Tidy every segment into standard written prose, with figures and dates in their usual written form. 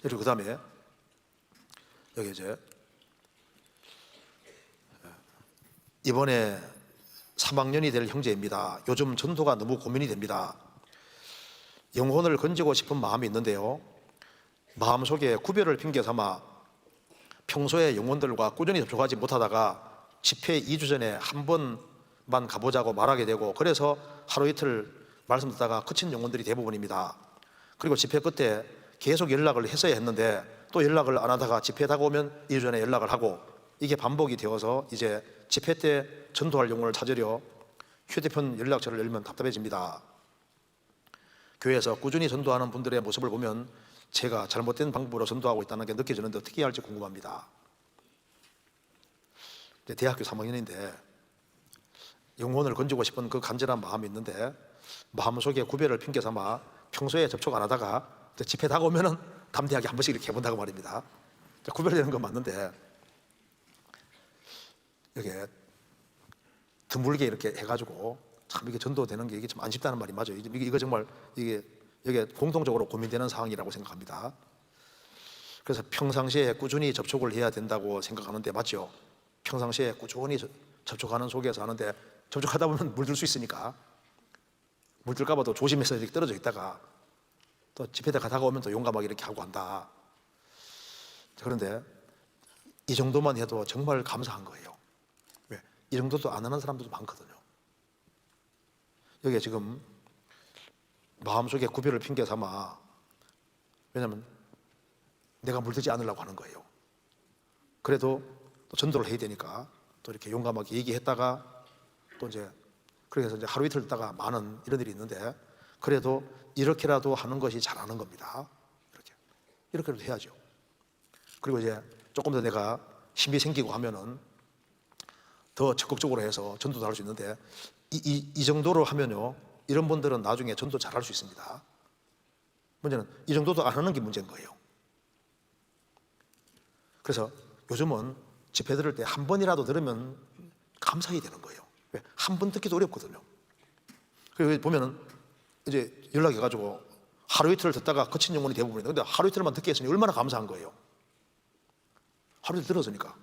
그리고 그 다음에 여기 이제 이번에 3학년이 될 형제입니다. 요즘 전도가 너무 고민이 됩니다. 영혼을 건지고 싶은 마음이 있는데요, 마음속에 구별을 핑계 삼아 평소에 영혼들과 꾸준히 접촉하지 못하다가 집회 2주 전에 한 번만 가보자고 말하게 되고, 그래서 하루 이틀 말씀 듣다가 그친 영혼들이 대부분입니다. 그리고 집회 끝에 계속 연락을 했어야 했는데 또 연락을 안 하다가 집회 다가오면 2주 전에 연락을 하고, 이게 반복이 되어서 이제 집회 때 전도할 영혼을 찾으려 휴대폰 연락처를 열면 답답해집니다. 교회에서 꾸준히 전도하는 분들의 모습을 보면 제가 잘못된 방법으로 전도하고 있다는 게 느껴지는데 어떻게 해야 할지 궁금합니다. 대학교 3학년인데 영혼을 건지고 싶은 그 간절한 마음이 있는데 마음속에 구별을 핑계 삼아 평소에 접촉 안 하다가 집회 다가오면은 담대하게 한 번씩 이렇게 해본다고 말입니다. 구별되는 건 맞는데 이게 드물게 이렇게 해가지고 참 이게 전도되는 게 이게 좀 안 쉽다는 말이 맞아요. 이거 정말 이게 공동적으로 고민되는 상황이라고 생각합니다. 그래서 평상시에 꾸준히 접촉을 해야 된다고 생각하는데 맞죠? 평상시에 꾸준히 접촉하는 속에서 하는데 접촉하다 보면 물들 수 있으니까 물들까 봐 또 조심해서 이렇게 떨어져 있다가 또 집회에 가다가 오면 또 용감하게 이렇게 하고 한다. 그런데 이 정도만 해도 정말 감사한 거예요. 왜? 이 정도도 안 하는 사람들도 많거든요. 여기에 지금 마음속에 구별을 핑계 삼아, 왜냐하면 내가 물들지 않으려고 하는 거예요. 그래도 또 전도를 해야 되니까 또 이렇게 용감하게 얘기했다가 또 이제 그래서 이제 하루 이틀 있다가 많은 이런 일이 있는데, 그래도 이렇게라도 하는 것이 잘하는 겁니다. 이렇게라도 해야죠. 그리고 이제 조금 더 내가 힘이 생기고 하면은 더 적극적으로 해서 전도도 할 수 있는데, 이 정도로 하면요, 이런 분들은 나중에 전도 잘할 수 있습니다. 문제는 이 정도도 안 하는 게 문제인 거예요. 그래서 요즘은 집회 들을 때 한 번이라도 들으면 감사히 되는 거예요. 왜? 한 번 듣기도 어렵거든요. 그리고 보면은 이제 연락해가지고 하루 이틀을 듣다가 거친 영혼이 대부분인데, 근데 하루 이틀만 듣게 했으니 얼마나 감사한 거예요. 하루 이틀 들었으니까.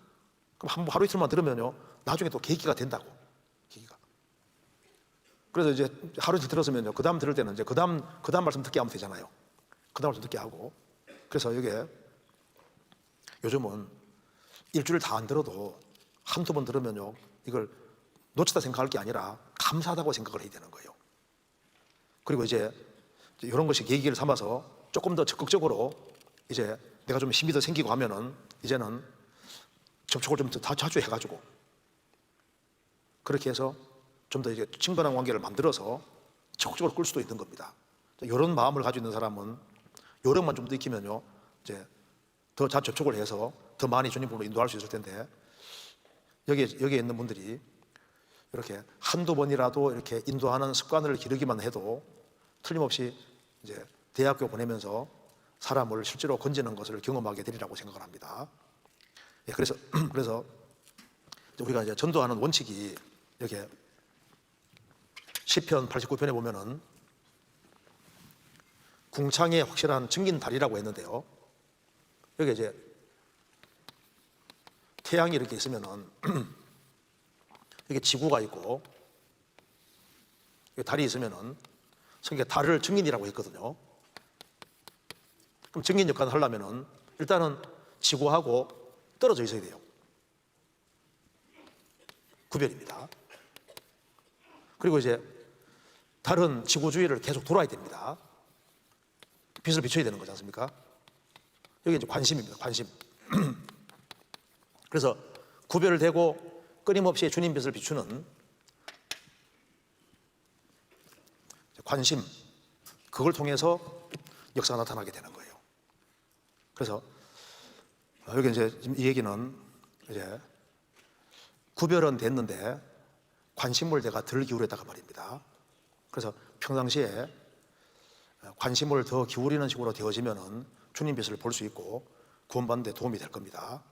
그럼 하루 이틀만 들으면요, 나중에 또 계기가 된다고. 계기가. 그래서 이제 하루 이틀 들었으면요, 그 다음 들을 때는 이제 그 다음 말씀 듣게 하면 되잖아요. 그 다음 말씀 듣게 하고. 그래서 이게 요즘은 일주일 다 안 들어도 한두 번 들으면요, 이걸 놓치다 생각할 게 아니라 감사하다고 생각을 해야 되는 거예요. 그리고 이제 이런 것이 계기를 삼아서 조금 더 적극적으로 이제 내가 좀 힘이 더 생기고 하면은 이제는 접촉을 좀 더 자주 해가지고 그렇게 해서 좀 더 이제 친근한 관계를 만들어서 적극적으로 끌 수도 있는 겁니다. 이런 마음을 가지고 있는 사람은 요령만 좀 더 익히면요, 이제 더 자주 접촉을 해서 더 많이 주님으로 인도할 수 있을 텐데, 여기에 있는 분들이 이렇게 한두 번이라도 이렇게 인도하는 습관을 기르기만 해도 틀림없이 이제 대학교 보내면서 사람을 실제로 건지는 것을 경험하게 되리라고 생각을 합니다. 예, 그래서 우리가 이제 전도하는 원칙이 이렇게 시편 89편에 보면은 궁창의 확실한 증긴 다리라고 했는데요, 여기 이제 태양이 이렇게 있으면은 이게 지구가 있고 달이 있으면은 성경에 달을 증인이라고 했거든요. 그럼 증인 역할을 하려면은 일단은 지구하고 떨어져 있어야 돼요. 구별입니다. 그리고 이제 달은 지구 주위를 계속 돌아야 됩니다. 빛을 비춰야 되는 거지 않습니까? 여기 이제 관심입니다. 관심. 그래서 구별되고 끊임없이 주님 빛을 비추는 관심, 그걸 통해서 역사가 나타나게 되는 거예요. 그래서 여기 이제 이 얘기는 이제 구별은 됐는데 관심을 내가 덜 기울였다가 말입니다. 그래서 평상시에 관심을 더 기울이는 식으로 되어지면은 주님 빛을 볼 수 있고 구원받는 데 도움이 될 겁니다.